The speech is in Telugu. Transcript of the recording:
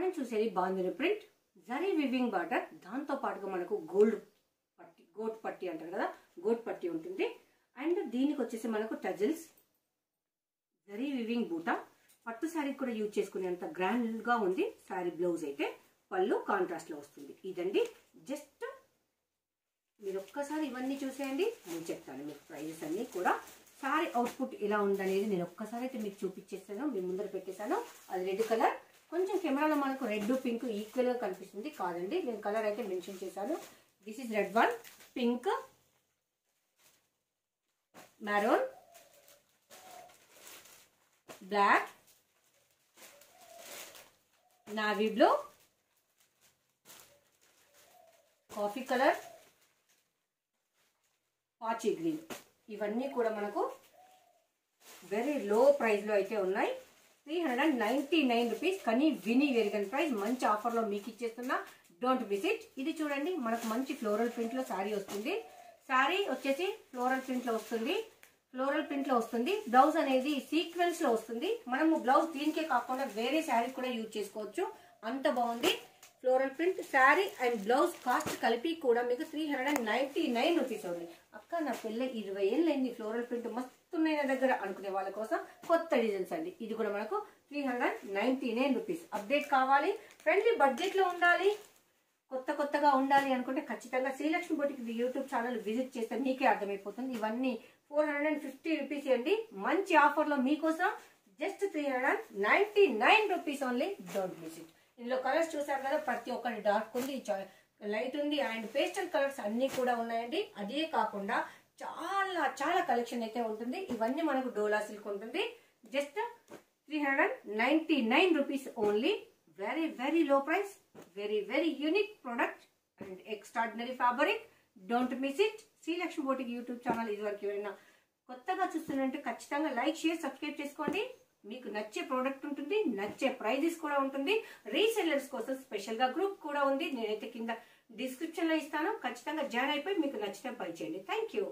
మనం చూసేది bandhani print zari weaving border, దాంతో పాటుగా మనకు గోల్డ్ పట్టి, గోట్ పట్టి అంటారు కదా, గోట్ పట్టి ఉంటుంది. అండ్ దీనికి వచ్చేసి మనకు టజిల్స్, జరీ వివింగ్ బూటా, పట్టు శారీ కూడా యూజ్ చేసుకునేంత గ్రాండ్ గా ఉంది. శారీ బ్లౌజ్ అయితే పళ్ళు కాంట్రాస్ట్ లో వస్తుంది. ఇదండి జస్ట్ మీరు ఒక్కసారి ఇవన్నీ చూసేయండి, నేను చెప్తాను మీకు ప్రైజెస్ అన్ని కూడా. శారీ అవుట్పుట్ ఎలా ఉందనేది నేను ఒక్కసారి అయితే మీకు చూపించేస్తాను, మీ ముందర పెట్టేశాను. అది రెడ్ కలర్, కొంచెం కెమెరాలో మనకు రెడ్ పింక్ ఈక్వల్ గా కనిపిస్తుంది, కాదండి నేను కలర్ అయితే మెన్షన్ చేశాను. This is red one, pink, maroon, black, navy blue, coffee colour, పాచి గ్రీన్. ఇవన్నీ కూడా మనకు వెరీ లో ప్రైస్ లో అయితే ఉన్నాయి. 399 రూపీస్. కానీ విని వెరిగన్ ప్రైస్, మంచి ఆఫర్ లో మీకు ఇచ్చేస్తున్నా, డోంట్ మిస్ ఇట్. ఇది చూడండి, మనకు మంచి ఫ్లోరల్ ప్రింట్ లో శారీ వస్తుంది. శారీ వచ్చేసి ఫ్లోరల్ ప్రింట్ లో వస్తుంది, ఫ్లోరల్ ప్రింట్ లో వస్తుంది. బ్లౌజ్ అనేది సీక్వెన్స్ లో వస్తుంది. మనము బ్లౌజ్ దీనికే కాకుండా వేరే శారీ కూడా యూజ్ చేసుకోవచ్చు, అంత బాగుంది. Floral print sari and blouse cost కలిపి కూడా మీకు 399 రూపీస్ ఉంది. అక్క నా పిల్ల 20 ఏళ్ళు అయింది, ఫ్లోరల్ ప్రింట్ మస్తున్నాయి నా దగ్గర అనుకునే వాళ్ళ కోసం కొత్త డిజైన్స్ అండి. ఇది కూడా మనకు 399 రూపీస్. అప్డేట్ కావాలి, ఫ్రెండ్లీ బడ్జెట్ లో ఉండాలి, కొత్తగా ఉండాలి అనుకుంటే ఖచ్చితంగా Srilakshmi boutique YouTube channel visit చేస్తే మీకే అర్థమైపోతుంది. ఇవన్నీ 450 రూపీస్ అండి. మంచి ఆఫర్ లో మీకోసం just 399 rupees only, don't miss it. ఇందులో కలర్స్ చూసారు కదా, ప్రతి ఒక్కటి డార్క్ ఉంది, లైట్ ఉంది, అండ్ పేస్టల్ కలర్స్ అన్ని కూడా ఉన్నాయండి. అదే కాకుండా చాలా కలెక్షన్ అయితే ఉంటుంది. ఇవన్నీ మనకు డోలా సిల్క్ ఉంటుంది. Just 399 rupees only. Very low price, very unique product and extraordinary fabric. Don't miss it. Srilakshmi boutique YouTube channel ఇదివరకు ఎవరైనా కొత్తగా చూస్తున్నట్టు ఖచ్చితంగా లైక్, షేర్, సబ్స్క్రైబ్ చేసుకోండి. మీకు నచ్చే ప్రోడక్ట్ ఉంటుంది, నచ్చే ప్రైజెస్ కూడా ఉంటుంది. రీసెల్లర్స్ కోసం స్పెషల్ గా గ్రూప్ కూడా ఉంది, నేనైతే కింద డిస్క్రిప్షన్ లో ఇస్తాను. ఖచ్చితంగా జాయిన్ అయిపోయి మీకు నచ్చితే బై చేయండి. Thank you.